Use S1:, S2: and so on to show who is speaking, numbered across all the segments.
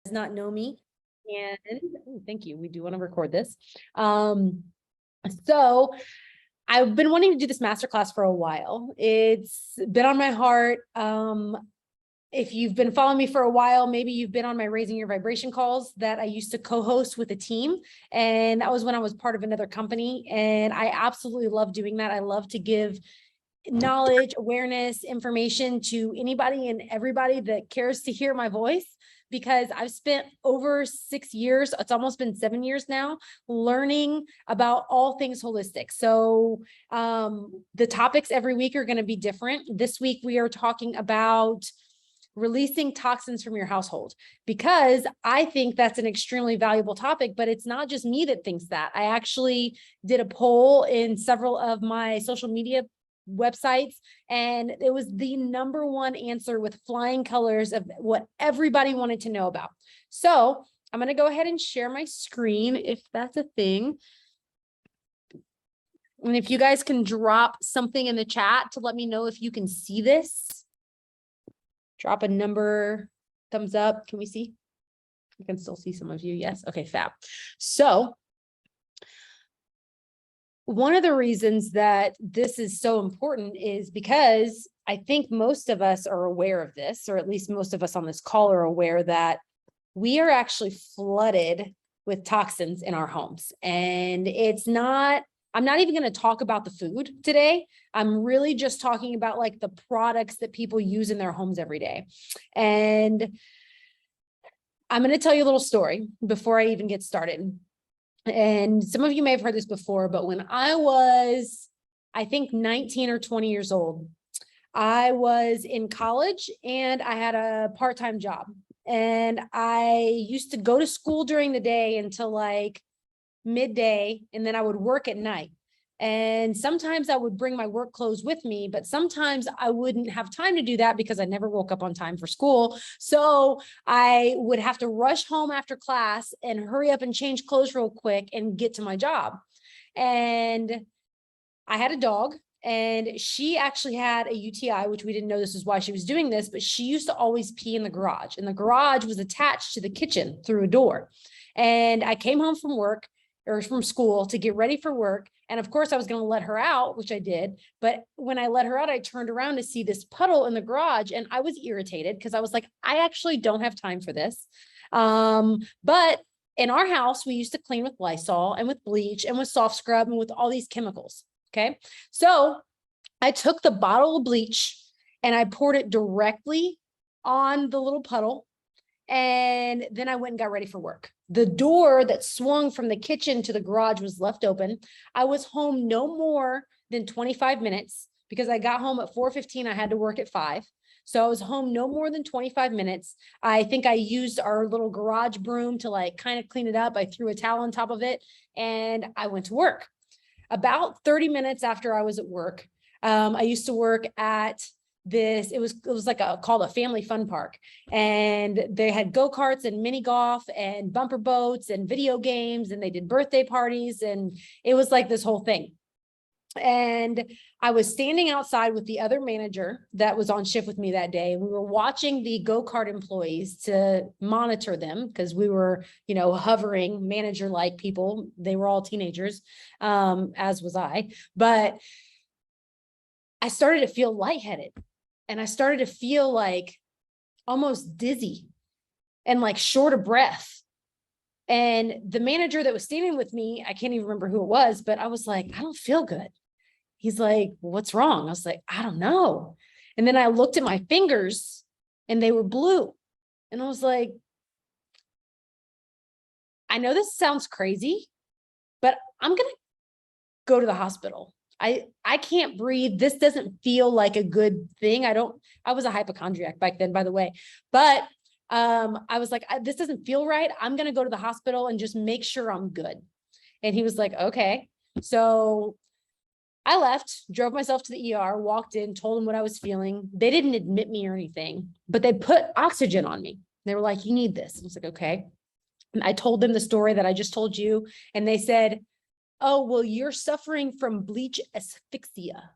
S1: does not know me. And thank you. We do want to record this. So I've been wanting to do this masterclass for a while. It's been on my heart. If you've been following me for a while, maybe you've been on my Raising Your Vibration calls that I used to co-host with a team. And that was when I was part of another company. And I absolutely love doing that. I love to give knowledge, awareness, information to anybody and everybody that cares to hear my voice, because I've spent over 6 years, it's almost been 7 years now, learning about all things holistic. So the topics every week are going to be different. This week, we are talking about releasing toxins from your household, because I think that's an extremely valuable topic, but it's not just me that thinks that. I actually did a poll in several of my social media websites, and it was the #1 answer with flying colors of what everybody wanted to know about. So I'm going to go ahead and share my screen if that's a thing. And if you guys can drop something in the chat to let me know if you can see this. Drop a number, thumbs up. Can we see? I can still see some of you. Yes. Okay, fab. So one of the reasons that this is so important is because I think most of us are aware of this, or at least most of us on this call are aware that we are actually flooded with toxins in our homes. And I'm not even going to talk about the food today. I'm really just talking about like the products that people use in their homes every day. And I'm going to tell you a little story before I even get started. And some of you may have heard this before, but when I was, I think 19 or 20 years old, I was in college and I had a part-time job. And I used to go to school during the day until like midday, and then I would work at night. And sometimes I would bring my work clothes with me, but sometimes I wouldn't have time to do that because I never woke up on time for school. So I would have to rush home after class and hurry up and change clothes real quick and get to my job. And I had a dog, and she actually had a UTI, which we didn't know this is why she was doing this, but she used to always pee in the garage, and the garage was attached to the kitchen through a door. And I came home from work or from school to get ready for work. And of course I was going to let her out, which I did. But when I let her out, I turned around to see this puddle in the garage, and I was irritated because I was like, I actually don't have time for this. But in our house, we used to clean with Lysol and with bleach and with soft scrub and with all these chemicals. Okay. So I took the bottle of bleach and I poured it directly on the little puddle. And then I went and got ready for work. The door that swung from the kitchen to the garage was left open. I was home no more than 25 minutes because I got home at 4:15. I had to work at 5. So I was home no more than 25 minutes. I think I used our little garage broom to like kind of clean it up. I threw a towel on top of it and I went to work. About 30 minutes after I was at work, I used to work at this, it was like called a family fun park, and they had go-karts and mini golf and bumper boats and video games, and they did birthday parties, and it was like this whole thing. And I was standing outside with the other manager that was on shift with me that day. We were watching the go-kart employees to monitor them because we were, hovering manager-like people. They were all teenagers, as was I. But I started to feel lightheaded, and I started to feel like almost dizzy and like short of breath. And the manager that was standing with me, I can't even remember who it was, but I was like, I don't feel good. He's like, what's wrong? I was like, I don't know. And then I looked at my fingers and they were blue. And I was like, I know this sounds crazy, but I'm going to go to the hospital. I can't breathe. This doesn't feel like a good thing. I was a hypochondriac back then, by the way, but I was like, this doesn't feel right. I'm going to go to the hospital and just make sure I'm good. And he was like, okay. So I left, drove myself to the ER, walked in, told them what I was feeling. They didn't admit me or anything, but they put oxygen on me. They were like, you need this. I was like, okay. And I told them the story that I just told you. And they said, oh, well, you're suffering from bleach asphyxia.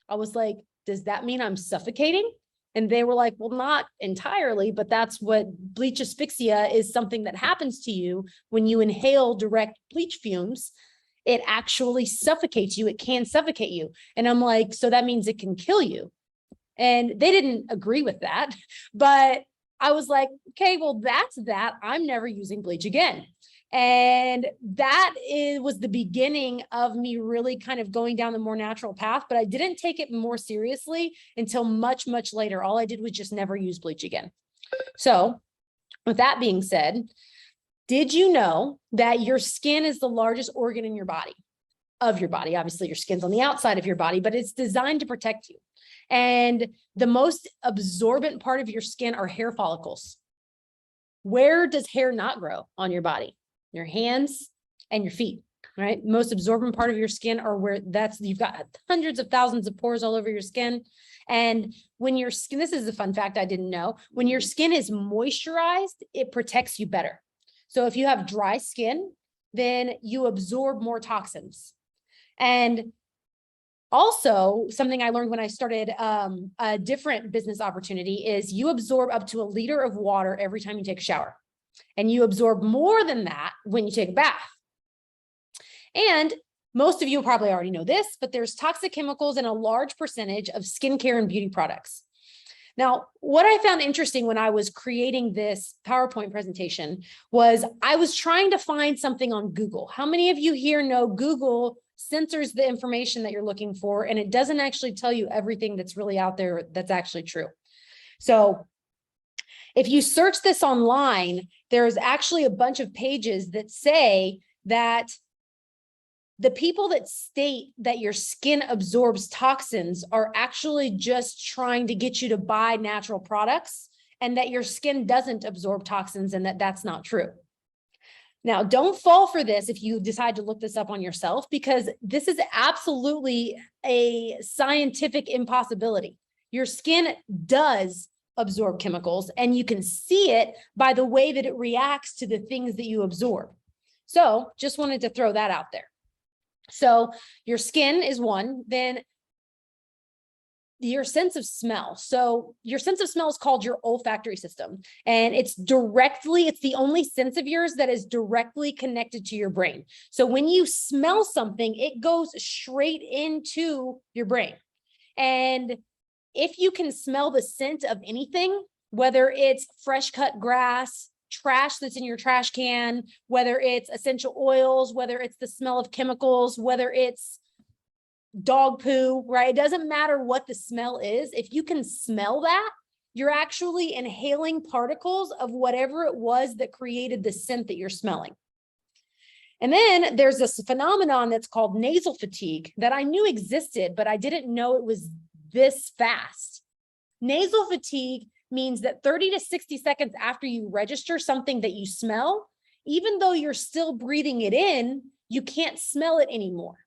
S1: I was like, does that mean I'm suffocating? And they were like, well, not entirely, but that's what bleach asphyxia is, something that happens to you when you inhale direct bleach fumes. It actually suffocates you. It can suffocate you. And I'm like, so that means it can kill you. And they didn't agree with that, but I was like, okay, well, that's that. I'm never using bleach again. And that was the beginning of me really kind of going down the more natural path, but I didn't take it more seriously until much, much later. All I did was just never use bleach again. So with that being said, did you know that your skin is the largest organ in your body? Of your body? Obviously, your skin's on the outside of your body, but it's designed to protect you. And the most absorbent part of your skin are hair follicles. Where does hair not grow on your body? Your hands and your feet, right? Most absorbent part of your skin are where you've got hundreds of thousands of pores all over your skin. And when your skin, this is a fun fact I didn't know, when your skin is moisturized, it protects you better. So if you have dry skin, then you absorb more toxins. And also, something I learned when I started a different business opportunity is you absorb up to 1 liter of water every time you take a shower. And you absorb more than that when you take a bath. And most of you probably already know this, but there's toxic chemicals in a large percentage of skincare and beauty products. Now, what I found interesting when I was creating this PowerPoint presentation was I was trying to find something on Google. How many of you here know Google censors the information that you're looking for, and it doesn't actually tell you everything that's really out there that's actually true? So if you search this online, there's actually a bunch of pages that say that the people that state that your skin absorbs toxins are actually just trying to get you to buy natural products, and that your skin doesn't absorb toxins, and that's not true. Now, don't fall for this if you decide to look this up on yourself, because this is absolutely a scientific impossibility. Your skin does absorb chemicals, and you can see it by the way that it reacts to the things that you absorb. So just wanted to throw that out there. So your skin is one, then your sense of smell. So your sense of smell is called your olfactory system, and it's the only sense of yours that is directly connected to your brain. So when you smell something, it goes straight into your brain. And if you can smell the scent of anything, whether it's fresh cut grass, trash that's in your trash can, whether it's essential oils, whether it's the smell of chemicals, whether it's dog poo, right? It doesn't matter what the smell is. If you can smell that, you're actually inhaling particles of whatever it was that created the scent that you're smelling. And then there's this phenomenon that's called nasal fatigue that I knew existed, but I didn't know it was this fast. Nasal fatigue means that 30 to 60 seconds after you register something that you smell, even though you're still breathing it in, you can't smell it anymore.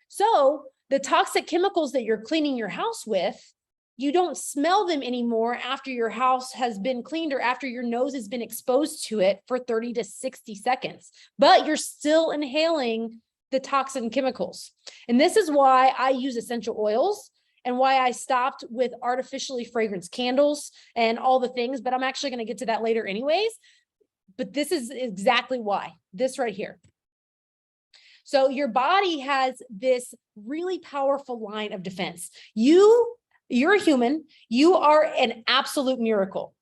S1: So the toxic chemicals that you're cleaning your house with, you don't smell them anymore after your house has been cleaned or after your nose has been exposed to it for 30 to 60 seconds, but you're still inhaling the toxin chemicals. And this is why I use essential oils, and why I stopped with artificially fragranced candles and all the things, but I'm actually going to get to that later anyways. But this is exactly why, this right here. So your body has this really powerful line of defense. You're a human, you are an absolute miracle.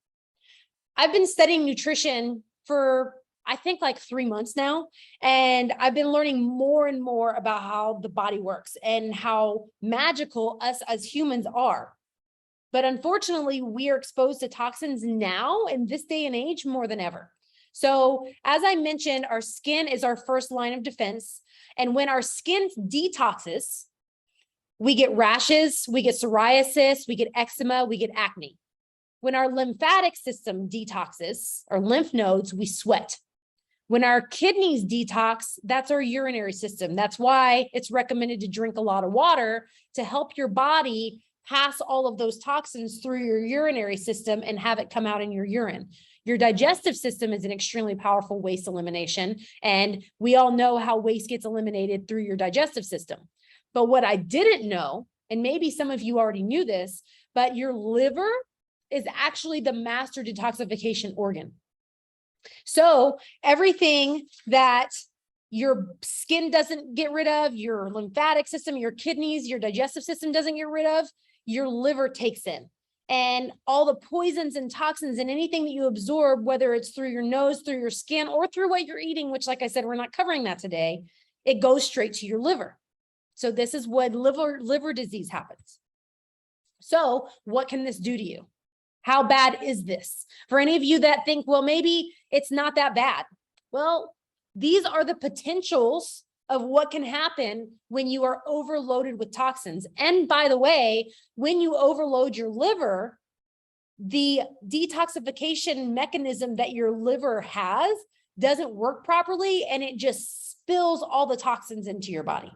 S1: I've been studying nutrition for I think like 3 months now. And I've been learning more and more about how the body works and how magical us as humans are. But unfortunately, we are exposed to toxins now in this day and age more than ever. So as I mentioned, our skin is our first line of defense. And when our skin detoxes, we get rashes, we get psoriasis, we get eczema, we get acne. When our lymphatic system detoxes, our lymph nodes, we sweat. When our kidneys detox, that's our urinary system. That's why it's recommended to drink a lot of water to help your body pass all of those toxins through your urinary system and have it come out in your urine. Your digestive system is an extremely powerful waste elimination. And we all know how waste gets eliminated through your digestive system. But what I didn't know, and maybe some of you already knew this, but your liver is actually the master detoxification organ. So everything that your skin doesn't get rid of, your lymphatic system, your kidneys, your digestive system doesn't get rid of, your liver takes in. And all the poisons and toxins and anything that you absorb, whether it's through your nose, through your skin, or through what you're eating, which, like I said, we're not covering that today, it goes straight to your liver. So this is when liver disease happens. So what can this do to you? How bad is this? For any of you that think, well, maybe it's not that bad. Well, these are the potentials of what can happen when you are overloaded with toxins. And by the way, when you overload your liver, the detoxification mechanism that your liver has doesn't work properly, and it just spills all the toxins into your body.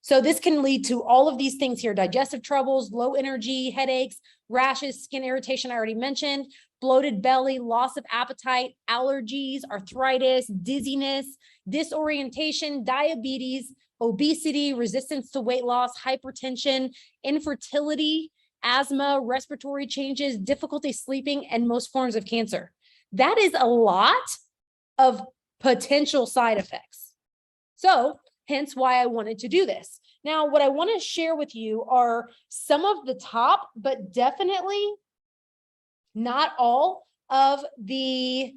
S1: So this can lead to all of these things here: digestive troubles, low energy, headaches, rashes, skin irritation, I already mentioned, bloated belly, loss of appetite, allergies, arthritis, dizziness, disorientation, diabetes, obesity, resistance to weight loss, hypertension, infertility, asthma, respiratory changes, difficulty sleeping, and most forms of cancer. That is a lot of potential side effects. So hence why I wanted to do this. Now, what I want to share with you are some of the top, but definitely not all of the,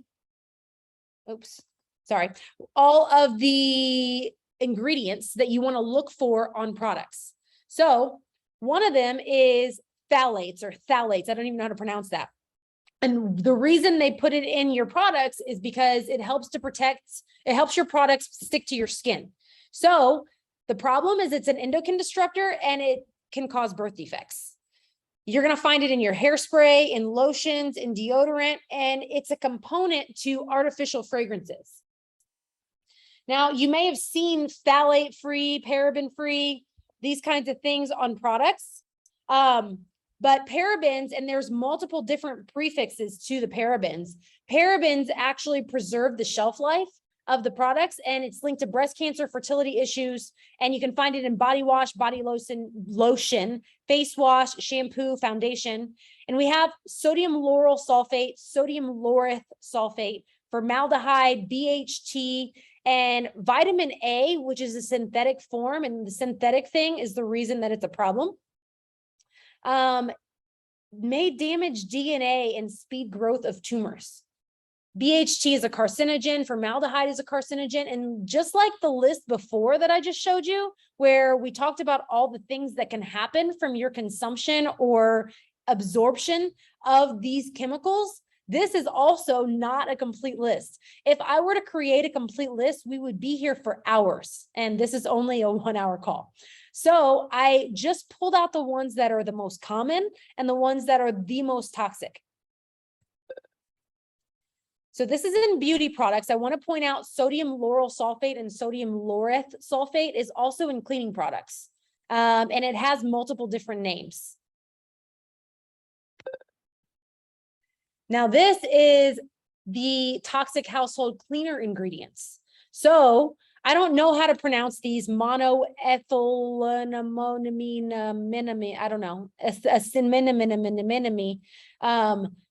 S1: all of the ingredients that you want to look for on products. So one of them is phthalates or phthalates. I don't even know how to pronounce that. And the reason they put it in your products is because it helps to protect, it helps your products stick to your skin. So the problem is it's an endocrine disruptor and it can cause birth defects. You're going to find it in your hairspray, in lotions, in deodorant, and it's a component to artificial fragrances. Now, you may have seen phthalate-free, paraben-free, these kinds of things on products. But parabens, and there's multiple different prefixes to the parabens. Parabens actually preserve the shelf life of the products, and it's linked to breast cancer, fertility issues, and you can find it in body wash, body lotion, face wash, shampoo, foundation. And we have sodium lauryl sulfate, sodium laureth sulfate, formaldehyde, BHT, and vitamin A, which is a synthetic form, and the synthetic thing is the reason that it's a problem. May damage DNA and speed growth of tumors. BHT is a carcinogen, formaldehyde is a carcinogen, and just like the list before that I just showed you, where we talked about all the things that can happen from your consumption or absorption of these chemicals, this is also not a complete list. If I were to create a complete list, we would be here for hours, and this is only a 1-hour call. So I just pulled out the ones that are the most common and the ones that are the most toxic. So this is in beauty products. I want to point out sodium lauryl sulfate and sodium laureth sulfate is also in cleaning products. And it has multiple different names. Now this is the toxic household cleaner ingredients. So I don't know how to pronounce these, monoethylenamine, I don't know,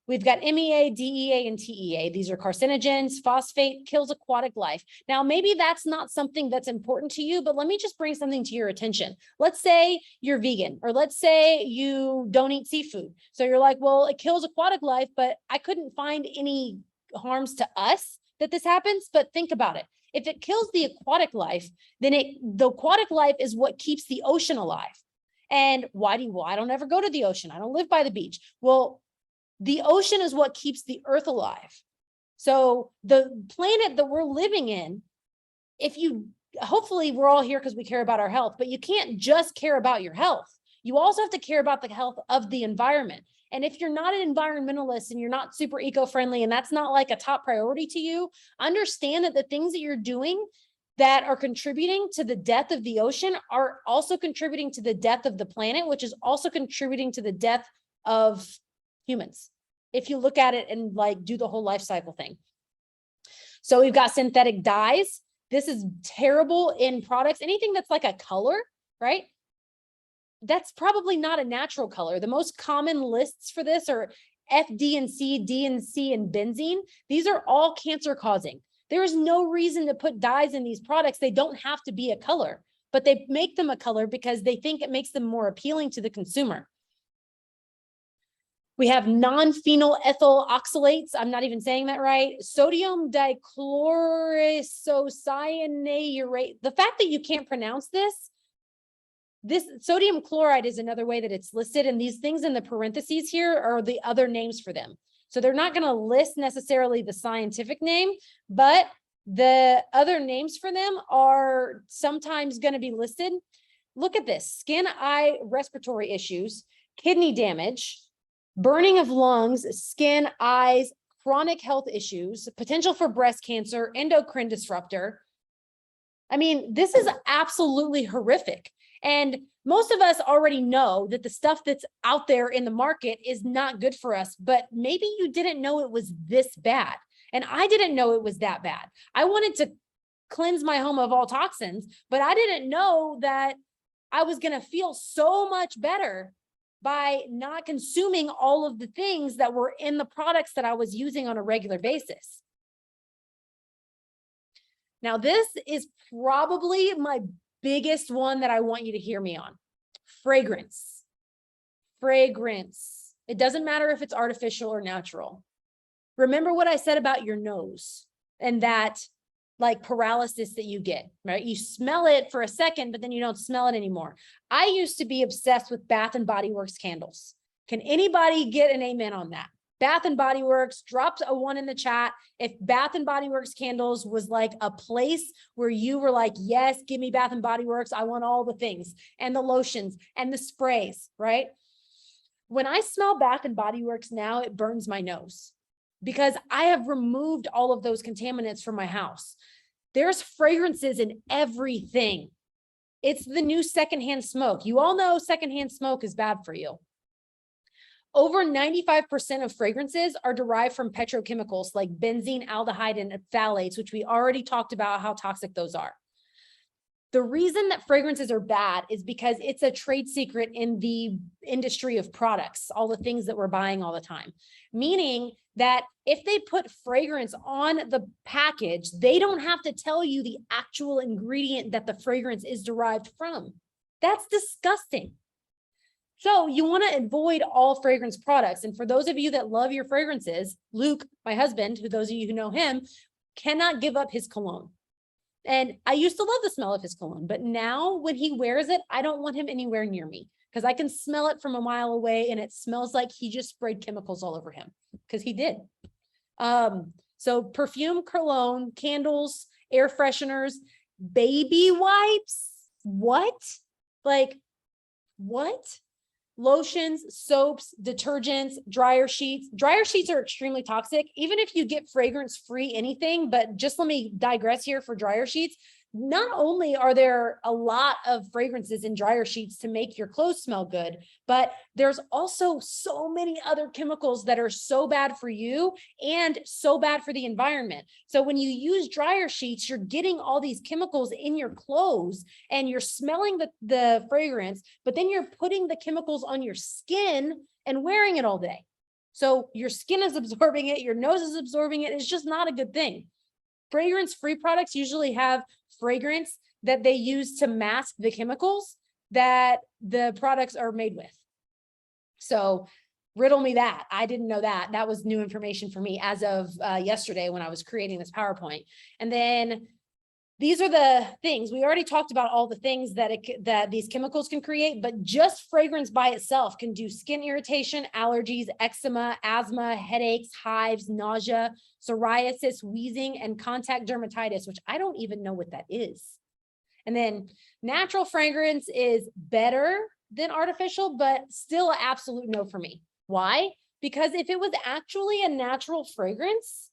S1: we've got MEA, DEA, and TEA. These are carcinogens. Phosphate kills aquatic life. Now, maybe that's not something that's important to you, but let me just bring something to your attention. Let's say you're vegan, or let's say you don't eat seafood. So you're like, well, it kills aquatic life, but I couldn't find any harms to us that this happens. But think about it. If it kills the aquatic life, then the aquatic life is what keeps the ocean alive. And why I don't ever go to the ocean. I don't live by the beach. Well, the ocean is what keeps the earth alive. So the planet that we're living in, hopefully we're all here because we care about our health, but you can't just care about your health. You also have to care about the health of the environment. And if you're not an environmentalist and you're not super eco-friendly, and that's not like a top priority to you, understand that the things that you're doing that are contributing to the death of the ocean are also contributing to the death of the planet, which is also contributing to the death of humans, if you look at it and like do the whole life cycle thing. So we've got synthetic dyes. This is terrible in products. Anything that's like a color, right? That's probably not a natural color. The most common lists for this are FD&C, DNC, and benzene. These are all cancer causing. There is no reason to put dyes in these products. They don't have to be a color, but they make them a color because they think it makes them more appealing to the consumer. We have non-phenyl ethyl oxalates. I'm not even saying that right. Sodium dichlorosocyanurate. The fact that you can't pronounce this sodium chloride is another way that it's listed. And these things in the parentheses here are the other names for them. So they're not going to list necessarily the scientific name, but the other names for them are sometimes going to be listed. Look at this: skin, eye, respiratory issues, kidney damage, burning of lungs, skin, eyes, chronic health issues, potential for breast cancer, endocrine disruptor. I mean, this is absolutely horrific. And most of us already know that the stuff that's out there in the market is not good for us, but maybe you didn't know it was this bad. And I didn't know it was that bad. I wanted to cleanse my home of all toxins, but I didn't know that I was going to feel so much better by not consuming all of the things that were in the products that I was using on a regular basis. Now, this is probably my biggest one that I want you to hear me on. Fragrance. Fragrance. It doesn't matter if it's artificial or natural. Remember what I said about your nose and that like paralysis that you get, right? You smell it for a second, but then you don't smell it anymore. I used to be obsessed with Bath and Body Works candles. Can anybody get an amen on that? Bath and Body Works, dropped a 1 in the chat. If Bath and Body Works candles was like a place where you were like, yes, give me Bath and Body Works. I want all the things and the lotions and the sprays, right? When I smell Bath and Body Works now, it burns my nose because I have removed all of those contaminants from my house. There's fragrances in everything. It's the new secondhand smoke. You all know secondhand smoke is bad for you. Over 95% of fragrances are derived from petrochemicals like benzene, aldehyde, and phthalates, which we already talked about how toxic those are. The reason that fragrances are bad is because it's a trade secret in the industry of products, all the things that we're buying all the time. Meaning that if they put fragrance on the package, they don't have to tell you the actual ingredient that the fragrance is derived from. That's disgusting. So you want to avoid all fragrance products. And for those of you that love your fragrances, Luke, my husband, who those of you who know him, cannot give up his cologne. And I used to love the smell of his cologne, but now when he wears it, I don't want him anywhere near me because I can smell it from a mile away and it smells like he just sprayed chemicals all over him because he did. So perfume, cologne, candles, air fresheners, baby wipes. What? Like, what? Lotions, soaps, detergents, dryer sheets. Dryer sheets are extremely toxic, even if you get fragrance-free anything, but just let me digress here for dryer sheets. Not only are there a lot of fragrances in dryer sheets to make your clothes smell good, but there's also so many other chemicals that are so bad for you and so bad for the environment. So when you use dryer sheets, you're getting all these chemicals in your clothes and you're smelling the fragrance, but then you're putting the chemicals on your skin and wearing it all day. So your skin is absorbing it, your nose is absorbing it. It's just not a good thing. Fragrance-free products usually have fragrance that they use to mask the chemicals that the products are made with. So riddle me that. I didn't know that. That was new information for me as of yesterday when I was creating this PowerPoint. And then these are the things. We already talked about all the things that these chemicals can create, but just fragrance by itself can do skin irritation, allergies, eczema, asthma, headaches, hives, nausea, psoriasis, wheezing, and contact dermatitis, which I don't even know what that is. And then natural fragrance is better than artificial, but still an absolute no for me. Why? Because if it was actually a natural fragrance,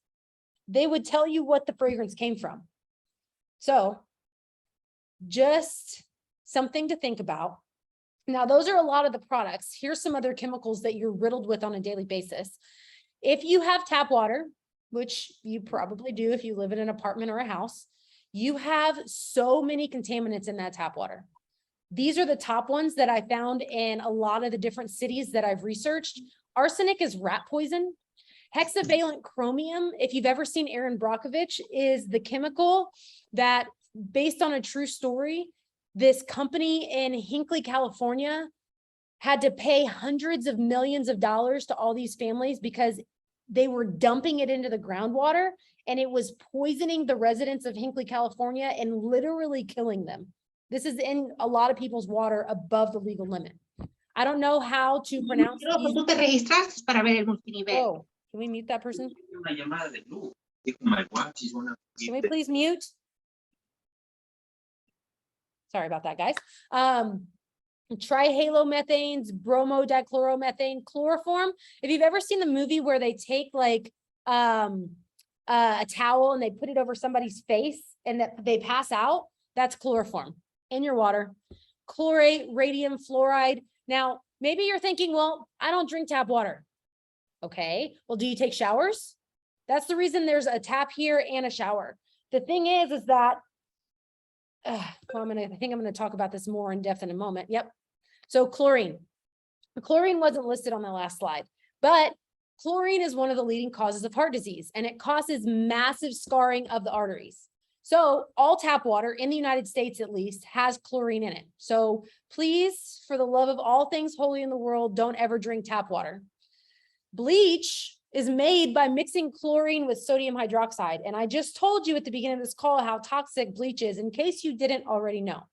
S1: they would tell you what the fragrance came from. So just something to think about. Now, those are a lot of the products. Here's some other chemicals that you're riddled with on a daily basis. If you have tap water, which you probably do if you live in an apartment or a house, you have so many contaminants in that tap water. These are the top ones that I found in a lot of the different cities that I've researched. Arsenic is rat poison. Hexavalent chromium, if you've ever seen Aaron Brockovich, is the chemical that, based on a true story, this company in Hinckley, California, had to pay hundreds of millions of dollars to all these families because they were dumping it into the groundwater and it was poisoning the residents of Hinckley, California, and literally killing them. This is in a lot of people's water above the legal limit. I don't know how to pronounce these.
S2: Tú te registraste para ver el multinivel.
S1: Oh, can we mute that person? Can we please mute? Sorry about that, guys. Trihalomethanes, bromodichloromethane, chloroform. If you've ever seen the movie where they take like a towel and they put it over somebody's face and that they pass out, that's chloroform in your water. Chlorate, radium, fluoride. Now, maybe you're thinking, well, I don't drink tap water. Okay, well, do you take showers? That's the reason there's a tap here and a shower. The thing is that, well, I think I'm gonna talk about this more in depth in a moment. Yep. So chlorine. Chlorine wasn't listed on the last slide, but chlorine is one of the leading causes of heart disease, and it causes massive scarring of the arteries. So all tap water in the United States, at least, has chlorine in it. So please, for the love of all things holy in the world, don't ever drink tap water. Bleach is made by mixing chlorine with sodium hydroxide. And I just told you at the beginning of this call how toxic bleach is, in case you didn't already know.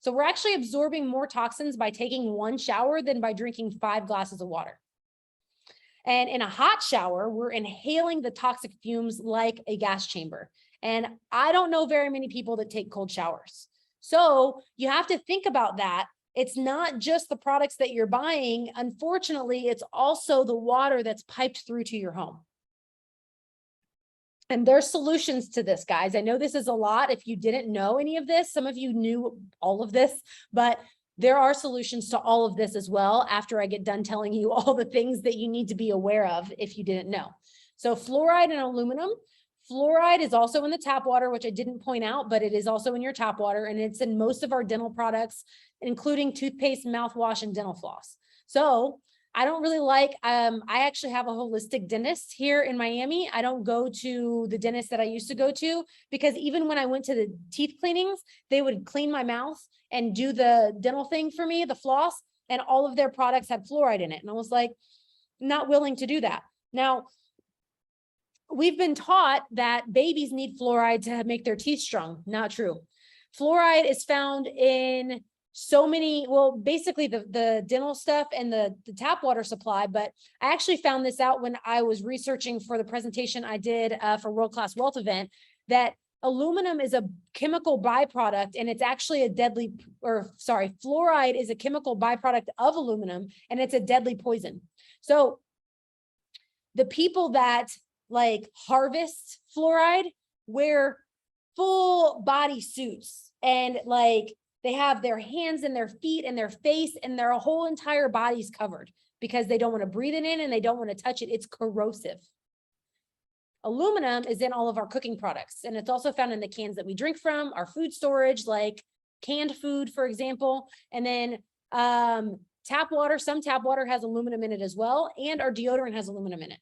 S1: So we're actually absorbing more toxins by taking one shower than by drinking 5 glasses of water. And in a hot shower, we're inhaling the toxic fumes like a gas chamber. And I don't know very many people that take cold showers. So you have to think about that. It's not just the products that you're buying. Unfortunately, it's also the water that's piped through to your home. And there's solutions to this, guys. I know this is a lot. If you didn't know any of this, some of you knew all of this, but there are solutions to all of this as well after I get done telling you all the things that you need to be aware of if you didn't know. So fluoride and aluminum. Fluoride is also in the tap water, which I didn't point out, but it is also in your tap water, and it's in most of our dental products, including toothpaste, mouthwash, and dental floss. So I don't really like, I actually have a holistic dentist here in Miami. I don't go to the dentist that I used to go to, because even when I went to the teeth cleanings, they would clean my mouth and do the dental thing for me, the floss, and all of their products had fluoride in it. And I was like, not willing to do that. Now, we've been taught that babies need fluoride to make their teeth strong. Not true. Fluoride is found in so many, well, basically the dental stuff and the tap water supply, but I actually found this out when I was researching for the presentation I did for World Class Wealth event, that aluminum is a chemical byproduct, and it's actually a deadly, fluoride is a chemical byproduct of aluminum, and it's a deadly poison. So the people that like harvest fluoride wear full body suits, and like they have their hands and their feet and their face and their whole entire body's covered because they don't want to breathe it in and they don't want to touch it. It's corrosive. Aluminum is in all of our cooking products, and it's also found in the cans that we drink from, our food storage, like canned food, for example. And then tap water, some tap water has aluminum in it as well, and our deodorant has aluminum in it.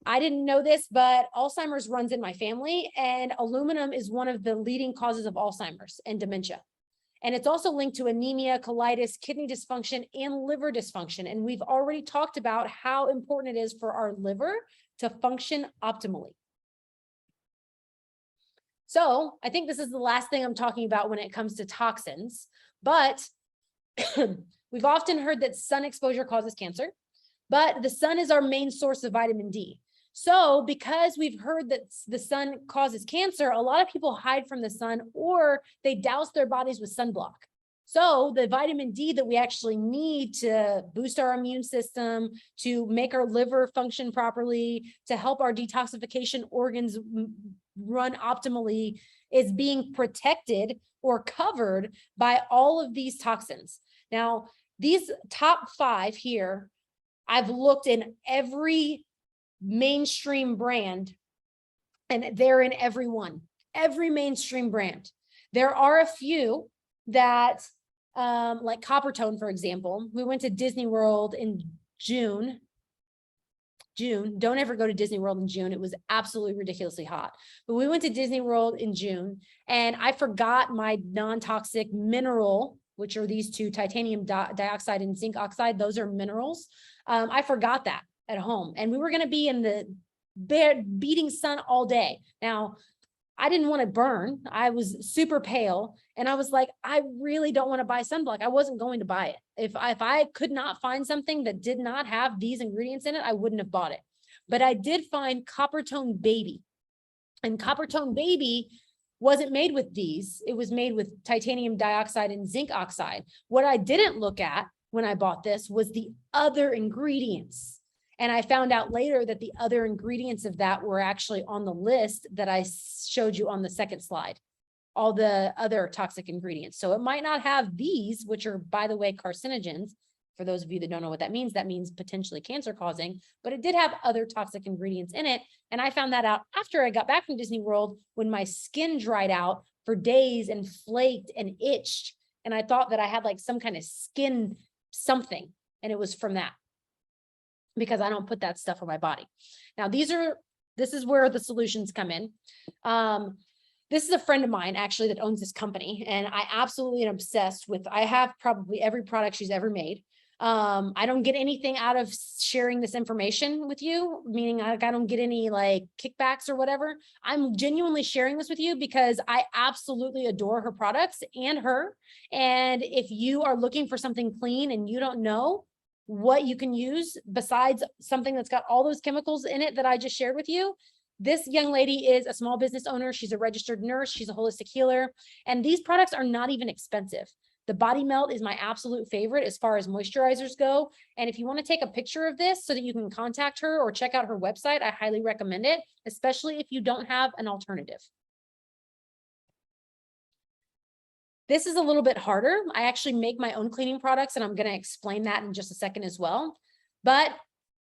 S1: I didn't know this, but Alzheimer's runs in my family, and aluminum is one of the leading causes of Alzheimer's and dementia. And it's also linked to anemia, colitis, kidney dysfunction, and liver dysfunction. And we've already talked about how important it is for our liver to function optimally. So I think this is the last thing I'm talking about when it comes to toxins, but we've often heard that sun exposure causes cancer, but the sun is our main source of vitamin D. So because we've heard that the sun causes cancer, a lot of people hide from the sun, or they douse their bodies with sunblock. So the vitamin D that we actually need to boost our immune system, to make our liver function properly, to help our detoxification organs run optimally, is being protected or covered by all of these toxins. Now, these top 5 here, I've looked in every mainstream brand, and they're in every mainstream brand. There are a few that like Coppertone, for example. We went to Disney World in June. Don't ever go to Disney World in June. It was absolutely ridiculously hot. But we went to Disney World in June and I forgot my non-toxic mineral, which are these two, titanium dioxide and zinc oxide. Those are minerals. I forgot that at home and we were going to be in the beating sun all day. Now, I didn't want to burn. I was super pale and I was like, I really don't want to buy sunblock. I wasn't going to buy it. If I could not find something that did not have these ingredients in it, I wouldn't have bought it. But I did find Coppertone Baby. And Coppertone Baby wasn't made with these. It was made with titanium dioxide and zinc oxide. What I didn't look at when I bought this was the other ingredients. And I found out later that the other ingredients of that were actually on the list that I showed you on the second slide, all the other toxic ingredients. So it might not have these, which are, by the way, carcinogens. For those of you that don't know what that means potentially cancer causing, but it did have other toxic ingredients in it. And I found that out after I got back from Disney World when my skin dried out for days and flaked and itched. And I thought that I had like some kind of skin something. And it was from that, because I don't put that stuff on my body. Now, this is where the solutions come in. This is a friend of mine actually that owns this company, and I absolutely am obsessed with, I have probably every product she's ever made. I don't get anything out of sharing this information with you, meaning I don't get any like kickbacks or whatever. I'm genuinely sharing this with you because I absolutely adore her products and her. And if you are looking for something clean and you don't know what you can use besides something that's got all those chemicals in it that I just shared with you, this young lady is a small business owner. She's a registered nurse. She's a holistic healer. And these products are not even expensive. The Body Melt is my absolute favorite as far as moisturizers go. And if you want to take a picture of this so that you can contact her or check out her website, I highly recommend it, especially if you don't have an alternative. This is a little bit harder. I actually make my own cleaning products, and I'm going to explain that in just a second as well. But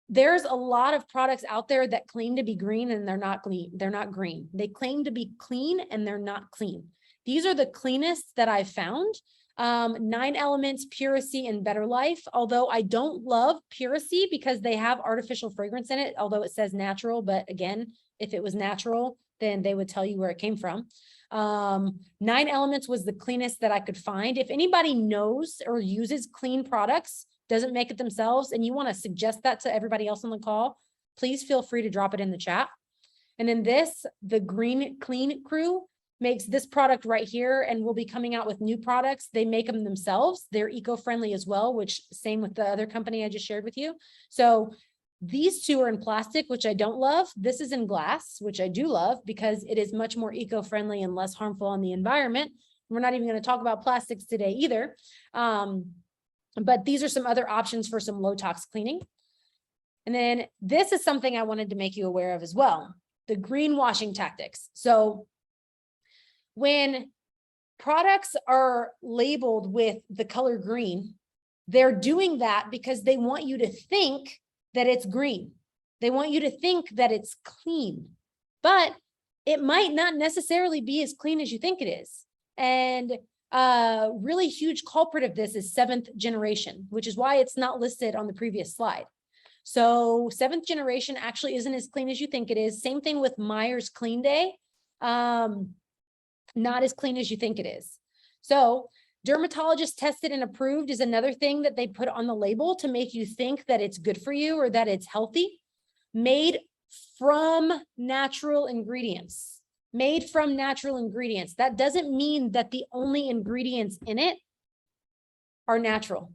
S1: there's a lot of products out there that claim to be green and they're not clean. They're not green. They claim to be clean and they're not clean. These are the cleanest that I've found. 9 Elements, Puracy, and Better Life. Although I don't love Puracy because they have artificial fragrance in it, although it says natural. But again, if it was natural, then they would tell you where it came from. 9 Elements was the cleanest that I could find. If anybody knows or uses clean products, doesn't make it themselves, and you want to suggest that to everybody else on the call, please feel free to drop it in the chat. And then this, the Green Clean Crew, makes this product right here, and will be coming out with new products. They make them themselves. They're eco-friendly as well, which same with the other company I just shared with you. So these two are in plastic, which I don't love. This is in glass, which I do love because it is much more eco-friendly and less harmful on the environment. We're not even going to talk about plastics today either. But these are some other options for some low tox cleaning. And then this is something I wanted to make you aware of as well, the greenwashing tactics. So when products are labeled with the color green, they're doing that because they want you to think that it's green. They want you to think that it's clean, but it might not necessarily be as clean as you think it is. And really huge culprit of this is 7th generation, which is why it's not listed on the previous slide. So 7th generation actually isn't as clean as you think it is. Same thing with Myers Clean Day. Not as clean as you think it is. So dermatologist tested and approved is another thing that they put on the label to make you think that it's good for you or that it's healthy. Made from natural ingredients. Made from natural ingredients. That doesn't mean that the only ingredients in it are natural.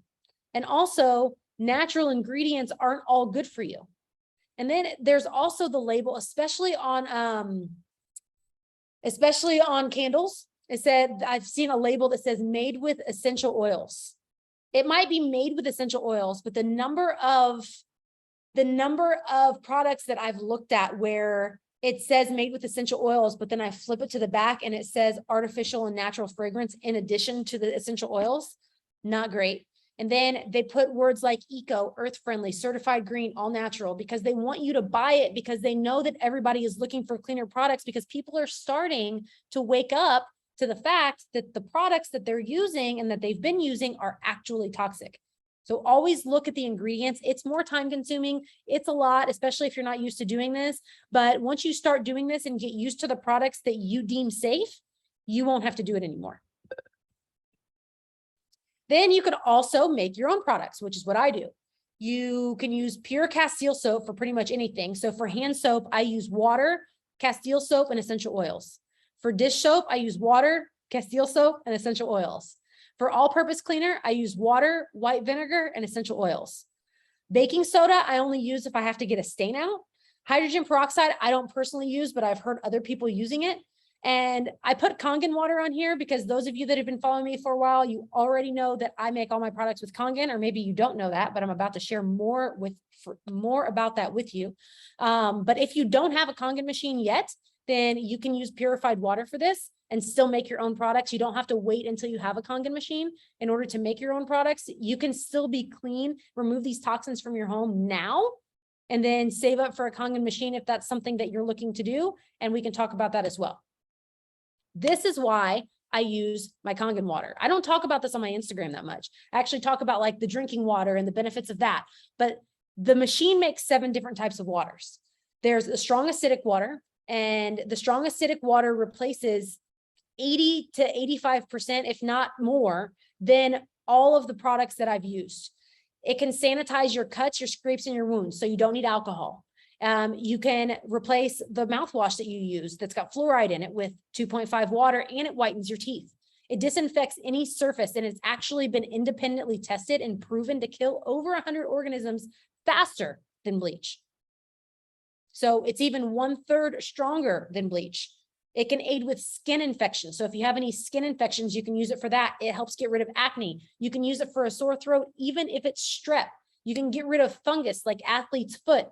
S1: And also, natural ingredients aren't all good for you. And then there's also the label, especially on candles. It said, I've seen a label that says made with essential oils. It might be made with essential oils, but the number of products that I've looked at where it says made with essential oils, but then I flip it to the back and it says artificial and natural fragrance in addition to the essential oils, not great. And then they put words like eco, earth friendly, certified green, all natural, because they want you to buy it because they know that everybody is looking for cleaner products because people are starting to wake up to the fact that the products that they're using and that they've been using are actually toxic. So always look at the ingredients. It's more time consuming. It's a lot, especially if you're not used to doing this. But once you start doing this and get used to the products that you deem safe, you won't have to do it anymore. Then you could also make your own products, which is what I do. You can use pure Castile soap for pretty much anything. So for hand soap, I use water, Castile soap, and essential oils. For dish soap, I use water, Castile soap, and essential oils. For all-purpose cleaner, I use water, white vinegar, and essential oils. Baking soda, I only use if I have to get a stain out. Hydrogen peroxide, I don't personally use, but I've heard other people using it. And I put Kangen water on here because those of you that have been following me for a while, you already know that I make all my products with Kangen, or maybe you don't know that, but I'm about to share more about that with you. But if you don't have a Kangen machine yet, then you can use purified water for this and still make your own products. You don't have to wait until you have a Kangen machine in order to make your own products. You can still be clean, remove these toxins from your home now, and then save up for a Kangen machine if that's something that you're looking to do. And we can talk about that as well. This is why I use my Kangen water. I don't talk about this on my Instagram that much. I actually talk about like the drinking water and the benefits of that. But the machine makes 7 different types of waters. There's a strong acidic water, and the strong acidic water replaces 80 to 85%, if not more, than all of the products that I've used. It can sanitize your cuts, your scrapes, and your wounds, so you don't need alcohol. You can replace the mouthwash that you use that's got fluoride in it with 2.5 water, and it whitens your teeth. It disinfects any surface, and it's actually been independently tested and proven to kill over 100 organisms faster than bleach. So it's even 1/3 stronger than bleach. It can aid with skin infections. So if you have any skin infections, you can use it for that. It helps get rid of acne. You can use it for a sore throat, even if it's strep. You can get rid of fungus like athlete's foot.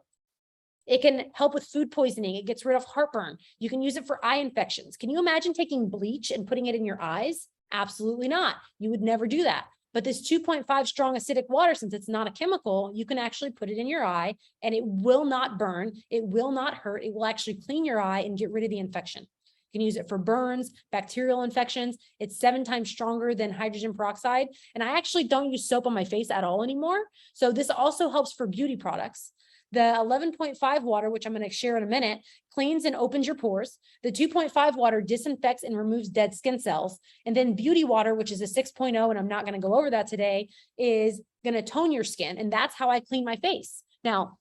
S1: It can help with food poisoning. It gets rid of heartburn. You can use it for eye infections. Can you imagine taking bleach and putting it in your eyes? Absolutely not. You would never do that. But this 2.5 strong acidic water, since it's not a chemical, you can actually put it in your eye and it will not burn. It will not hurt. It will actually clean your eye and get rid of the infection. You can use it for burns, bacterial infections. It's 7 times stronger than hydrogen peroxide. And I actually don't use soap on my face at all anymore. So this also helps for beauty products. The 11.5 water, which I'm going to share in a minute, cleans and opens your pores. The 2.5 water disinfects and removes dead skin cells. And then beauty water, which is a 6.0, and I'm not going to go over that today, is going to tone your skin. And that's how I clean my face. Now,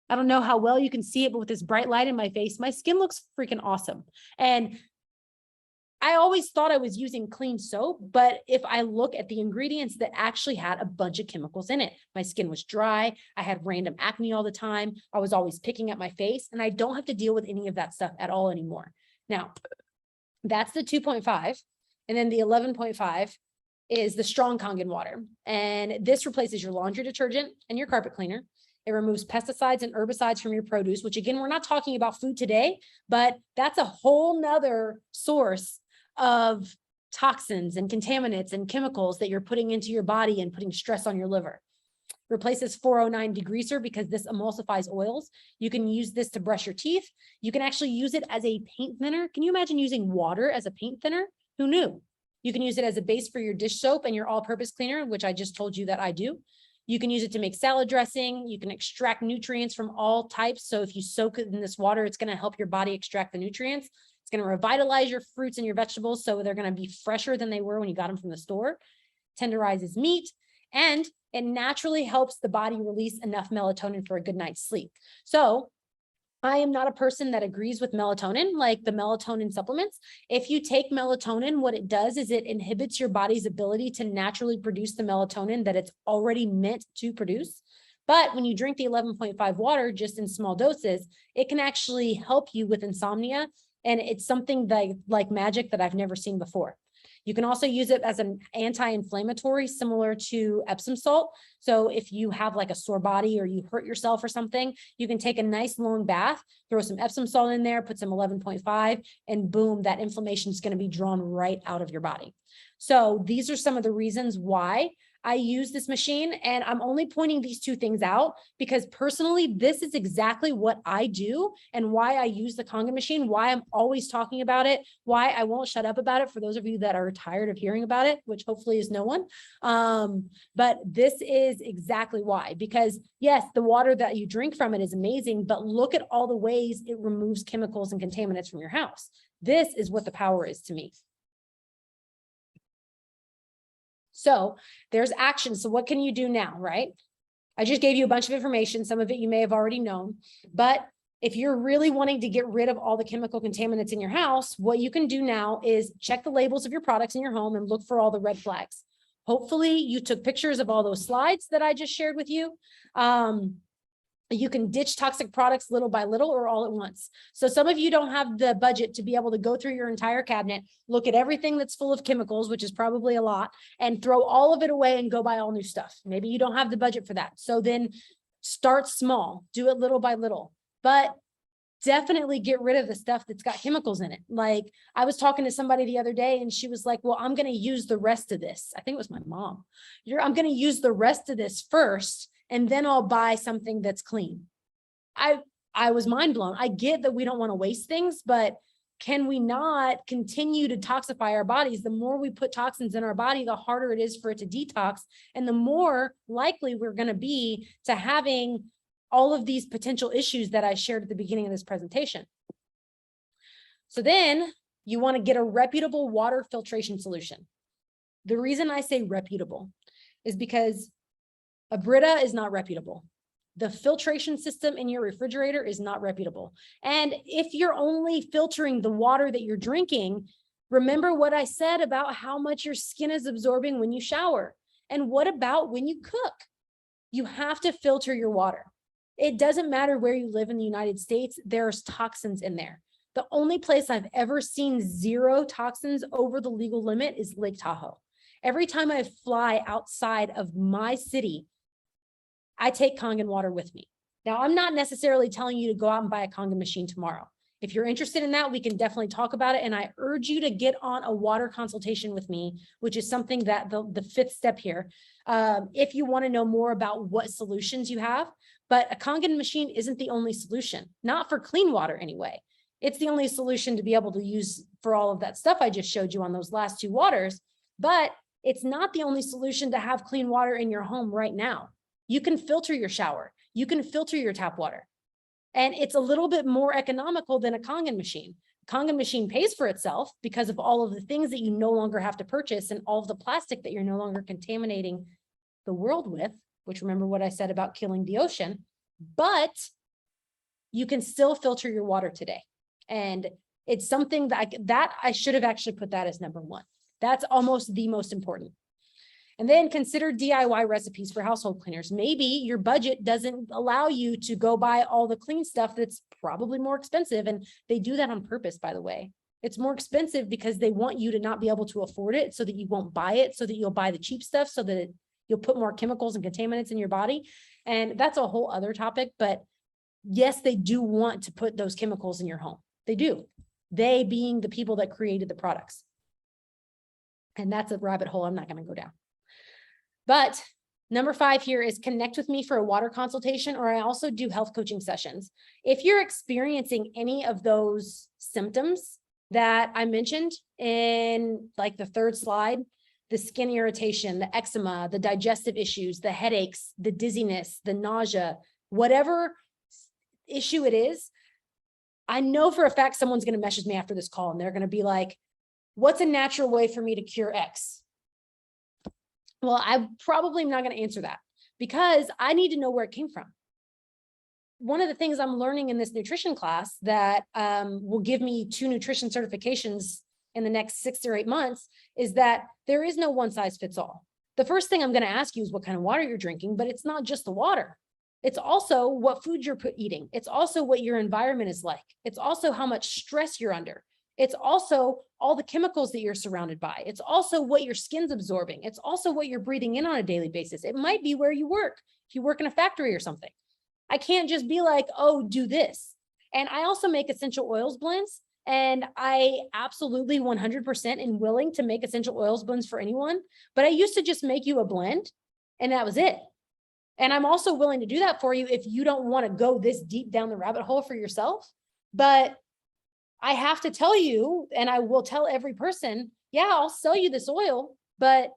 S1: I don't know how well you can see it, but with this bright light in my face, my skin looks freaking awesome. And I always thought I was using clean soap, but if I look at the ingredients that actually had a bunch of chemicals in it, my skin was dry. I had random acne all the time. I was always picking at my face, and I don't have to deal with any of that stuff at all anymore. Now, that's the 2.5. And then the 11.5 is the strong Kangen water. And this replaces your laundry detergent and your carpet cleaner. It removes pesticides and herbicides from your produce, which again, we're not talking about food today, but that's a whole nother source of toxins and contaminants and chemicals that you're putting into your body and putting stress on your liver. Replaces 409 degreaser because this emulsifies oils. You can use this to brush your teeth. You can actually use it as a paint thinner. Can you imagine using water as a paint thinner? Who knew? You can use it as a base for your dish soap and your all-purpose cleaner, which I just told you that I do. You can use it to make salad dressing. You can extract nutrients from all types. So if you soak it in this water, it's going to help your body extract the nutrients. It's going to revitalize your fruits and your vegetables, so they're going to be fresher than they were when you got them from the store. Tenderizes meat, and it naturally helps the body release enough melatonin for a good night's sleep. So I am not a person that agrees with melatonin, like the melatonin supplements. If you take melatonin, what it does is it inhibits your body's ability to naturally produce the melatonin that it's already meant to produce. But when you drink the 11.5 water, just in small doses, it can actually help you with insomnia. And it's something like magic that I've never seen before. You can also use it as an anti-inflammatory, similar to Epsom salt. So if you have like a sore body or you hurt yourself or something, you can take a nice long bath, throw some Epsom salt in there, put some 11.5, and boom, that inflammation is going to be drawn right out of your body. So these are some of the reasons why I use this machine, and I'm only pointing these two things out because personally, this is exactly what I do and why I use the Kangen machine, why I'm always talking about it, why I won't shut up about it for those of you that are tired of hearing about it, which hopefully is no one. But this is exactly why, because yes, the water that you drink from it is amazing, but look at all the ways it removes chemicals and contaminants from your house. This is what the power is to me. So there's action. So what can you do now, right? I just gave you a bunch of information. Some of it you may have already known, but if you're really wanting to get rid of all the chemical contaminants in your house, what you can do now is check the labels of your products in your home and look for all the red flags. Hopefully you took pictures of all those slides that I just shared with you. You can ditch toxic products little by little or all at once. So some of you don't have the budget to be able to go through your entire cabinet, look at everything that's full of chemicals, which is probably a lot, and throw all of it away and go buy all new stuff. Maybe you don't have the budget for that. So then start small, do it little by little, but definitely get rid of the stuff that's got chemicals in it. Like I was talking to somebody the other day and she was like, well, I'm going to use the rest of this. I think it was my mom. I'm going to use the rest of this first, and then I'll buy something that's clean. I was mind blown. I get that we don't want to waste things, but can we not continue to toxify our bodies? The more we put toxins in our body, the harder it is for it to detox. And the more likely we're going to be to having all of these potential issues that I shared at the beginning of this presentation. So then you want to get a reputable water filtration solution. The reason I say reputable is because a Brita is not reputable. The filtration system in your refrigerator is not reputable. And if you're only filtering the water that you're drinking, remember what I said about how much your skin is absorbing when you shower. And what about when you cook? You have to filter your water. It doesn't matter where you live in the United States, there's toxins in there. The only place I've ever seen 0 toxins over the legal limit is Lake Tahoe. Every time I fly outside of my city, I take Kangen water with me. Now, I'm not necessarily telling you to go out and buy a Kangen machine tomorrow. If you're interested in that, we can definitely talk about it. And I urge you to get on a water consultation with me, which is something that the 5th step here. If you want to know more about what solutions you have, but a Kangen machine isn't the only solution, not for clean water anyway. It's the only solution to be able to use for all of that stuff I just showed you on those last 2 waters, but it's not the only solution to have clean water in your home right now. You can filter your shower. You can filter your tap water. And it's a little bit more economical than a Kangen machine. Kangen machine pays for itself because of all of the things that you no longer have to purchase and all of the plastic that you're no longer contaminating the world with, which remember what I said about killing the ocean, but you can still filter your water today. And it's something that I should have actually put that as number 1. That's almost the most important. And then consider DIY recipes for household cleaners. Maybe your budget doesn't allow you to go buy all the clean stuff that's probably more expensive. And they do that on purpose, by the way. It's more expensive because they want you to not be able to afford it so that you won't buy it, so that you'll buy the cheap stuff, so that you'll put more chemicals and contaminants in your body. And that's a whole other topic. But yes, they do want to put those chemicals in your home. They do. They being the people that created the products. And that's a rabbit hole I'm not going to go down. But number 5 here is connect with me for a water consultation, or I also do health coaching sessions. If you're experiencing any of those symptoms that I mentioned in like the 3rd slide, the skin irritation, the eczema, the digestive issues, the headaches, the dizziness, the nausea, whatever issue it is, I know for a fact someone's going to message me after this call and they're going to be like, what's a natural way for me to cure X? Well, I probably am not going to answer that because I need to know where it came from. One of the things I'm learning in this nutrition class that will give me 2 nutrition certifications in the next 6 or 8 months is that there is no one size fits all. The first thing I'm going to ask you is what kind of water you're drinking, but it's not just the water. It's also what food you're eating. It's also what your environment is like. It's also how much stress you're under. It's also all the chemicals that you're surrounded by. It's also what your skin's absorbing. It's also what you're breathing in on a daily basis. It might be where you work, if you work in a factory or something. I can't just be like, oh, do this. And I also make essential oils blends. And I absolutely 100% am willing to make essential oils blends for anyone, but I used to just make you a blend and that was it. And I'm also willing to do that for you if you don't want to go this deep down the rabbit hole for yourself. But I have to tell you, and I will tell every person, yeah, I'll sell you this oil, but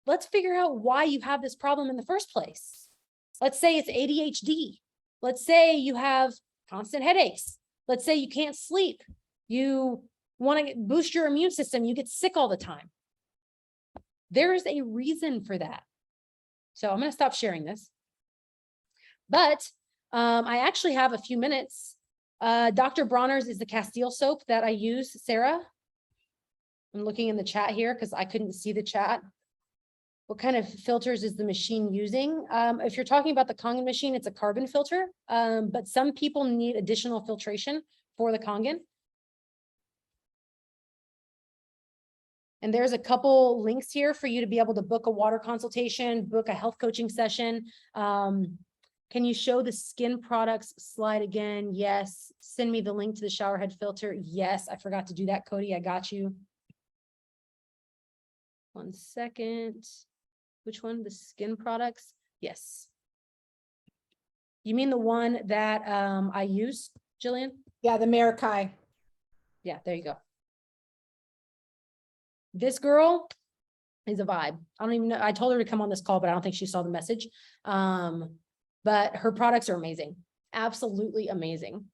S1: let's figure out why you have this problem in the first place. Let's say it's ADHD. Let's say you have constant headaches. Let's say you can't sleep. You want to boost your immune system. You get sick all the time. There is a reason for that. So I'm going to stop sharing this. But I actually have a few minutes. Dr. Bronner's is the Castile soap that I use, Sarah. I'm looking in the chat here because I couldn't see the chat. What kind of filters is the machine using? If you're talking about the Kangen machine, it's a carbon filter, but some people need additional filtration for the Kangen. And there's a couple links here for you to be able to book a water consultation, book a health coaching session. Can you show the skin products slide again? Yes. Send me the link to the shower head filter. Yes, I forgot to do that, Cody. I got you. 1 second. Which one? The skin products? Yes. You mean the one that I use, Jillian?
S3: Yeah, the Marakai.
S1: Yeah, there you go. This girl is a vibe. I don't even know. I told her to come on this call, but I don't think she saw the message. But her products are amazing. Absolutely amazing.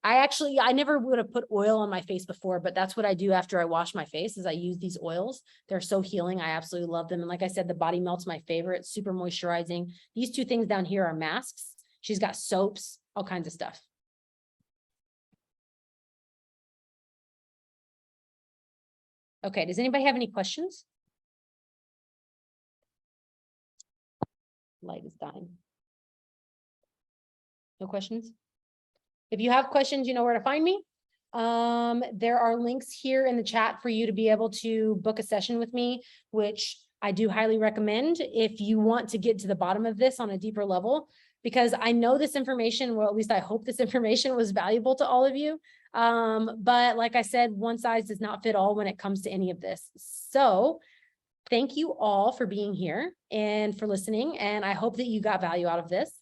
S1: I never would have put oil on my face before, but that's what I do after I wash my face is I use these oils. They're so healing. I absolutely love them. And like I said, the Body Melt's my favorite, super moisturizing. These two things down here are masks. She's got soaps, all kinds of stuff. Okay, does anybody have any questions? Light is dying. No questions? If you have questions, you know where to find me. There are links here in the chat for you to be able to book a session with me, which I do highly recommend if you want to get to the bottom of this on a deeper level, because I know this information, well, at least I hope this information was valuable to all of you. But like I said, one size does not fit all when it comes to any of this. So thank you all for being here and for listening. And I hope that you got value out of this.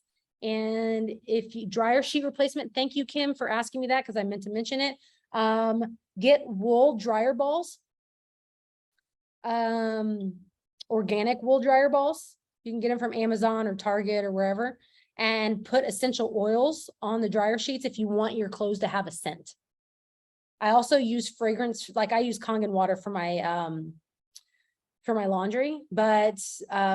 S1: And if you dryer sheet replacement, thank you, Kim, for asking me that because I meant to mention it. Get wool dryer balls, organic wool dryer balls. You can get them from Amazon or Target or wherever, and put essential oils on the dryer sheets if you want your clothes to have a scent. I also use fragrance, like I use Kangen water for my laundry, but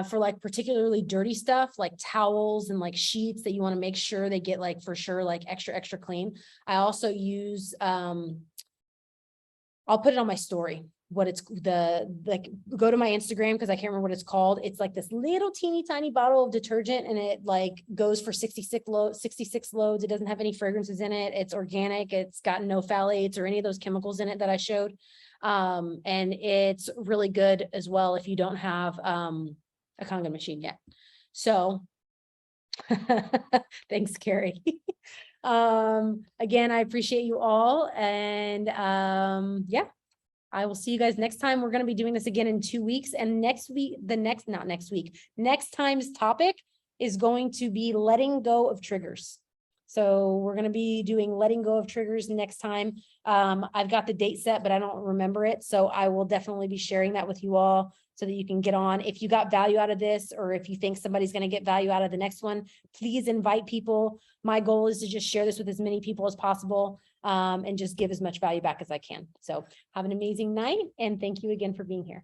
S1: for like particularly dirty stuff like towels and like sheets that you want to make sure they get like for sure like extra clean. I also use I'll put it on my story what it's like go to my Instagram because I can't remember what it's called. It's like this little teeny tiny bottle of detergent and it like goes for 66 loads. It doesn't have any fragrances in it. It's organic. It's got no phthalates or any of those chemicals in it that I showed. And it's really good as well if you don't have a Kangen machine yet. So thanks, Carrie. Again, I appreciate you all. And yeah, I will see you guys next time. We're going to be doing this again in 2 weeks. And next week, next time's topic is going to be letting go of triggers. So we're going to be doing letting go of triggers next time. I've got the date set, but I don't remember it. So I will definitely be sharing that with you all so that you can get on. If you got value out of this, or if you think somebody's going to get value out of the next one, please invite people. My goal is to just share this with as many people as possible, and just give as much value back as I can. So have an amazing night. And thank you again for being here.